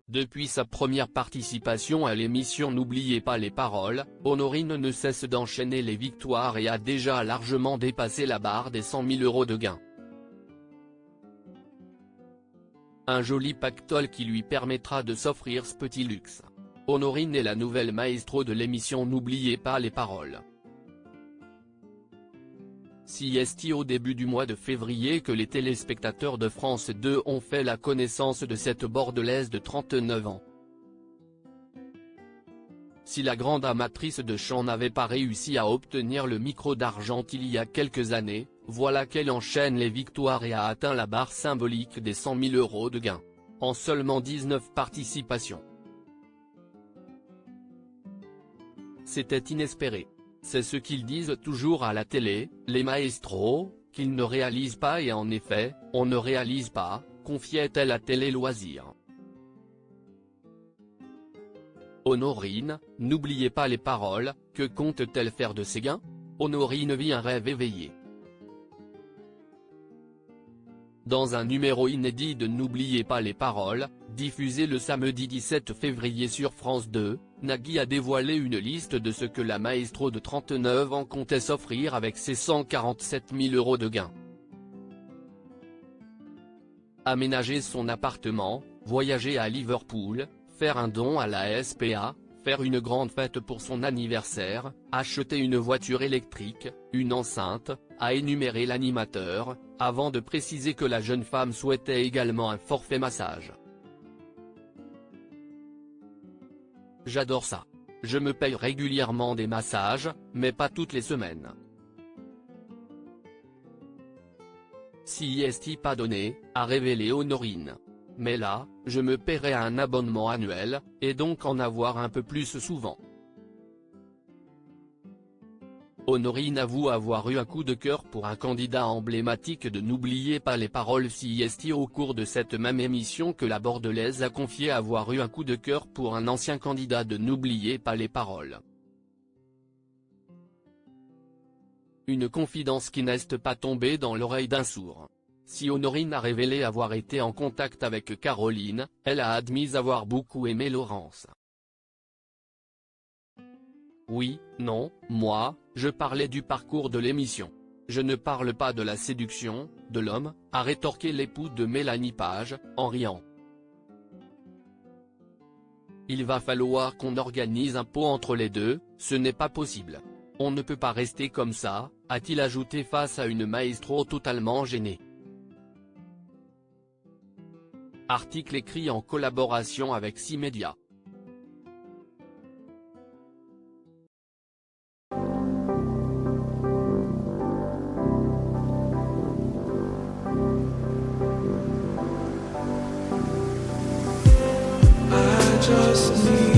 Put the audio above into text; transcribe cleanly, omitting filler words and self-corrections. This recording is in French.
Depuis sa première participation à l'émission N'oubliez pas les paroles, Honorine ne cesse d'enchaîner les victoires et a déjà largement dépassé la barre des 100 000 € de gains. Un joli pactole qui lui permettra de s'offrir ce petit luxe. Honorine est la nouvelle maestro de l'émission N'oubliez pas les paroles. Si est au début du mois de février que les téléspectateurs de France 2 ont fait la connaissance de cette Bordelaise de 39 ans. Si la grande amatrice de chant n'avait pas réussi à obtenir le micro d'argent il y a quelques années, voilà qu'elle enchaîne les victoires et a atteint la barre symbolique des 100 000 € de gains. En seulement 19 participations. C'était inespéré. C'est ce qu'ils disent toujours à la télé, les maestros, qu'ils ne réalisent pas et en effet, on ne réalise pas, confiait-elle à Télé Loisirs. Honorine, n'oubliez pas les paroles, que compte-t-elle faire de ses gains? Honorine vit un rêve éveillé. Dans un numéro inédit de N'oubliez pas les paroles, diffusé le samedi 17 février sur France 2, Nagui a dévoilé une liste de ce que la maestro de 39 ans comptait s'offrir avec ses 147 000 € de gains. Aménager son appartement, voyager à Liverpool, faire un don à la SPA, faire une grande fête pour son anniversaire, acheter une voiture électrique, une enceinte, a énuméré l'animateur, avant de préciser que la jeune femme souhaitait également un forfait massage. J'adore ça. Je me paye régulièrement des massages, mais pas toutes les semaines. Si est pas donné, a révélé Honorine. Mais là, je me paierai un abonnement annuel, et donc en avoir un peu plus souvent. Honorine avoue avoir eu un coup de cœur pour un candidat emblématique de N'oubliez pas les paroles. Si est au cours de cette même émission que la Bordelaise a confié avoir eu un coup de cœur pour un ancien candidat de N'oubliez pas les paroles. Une confidence qui n'est pas tombée dans l'oreille d'un sourd. Si Honorine a révélé avoir été en contact avec Caroline, elle a admis avoir beaucoup aimé Laurence. Oui, non, moi, je parlais du parcours de l'émission. Je ne parle pas de la séduction, de l'homme, a rétorqué l'époux de Mélanie Page, en riant. Il va falloir qu'on organise un pot entre les deux, ce n'est pas possible. On ne peut pas rester comme ça, a-t-il ajouté face à une maestro totalement gênée. Article écrit en collaboration avec 6 médias. Just need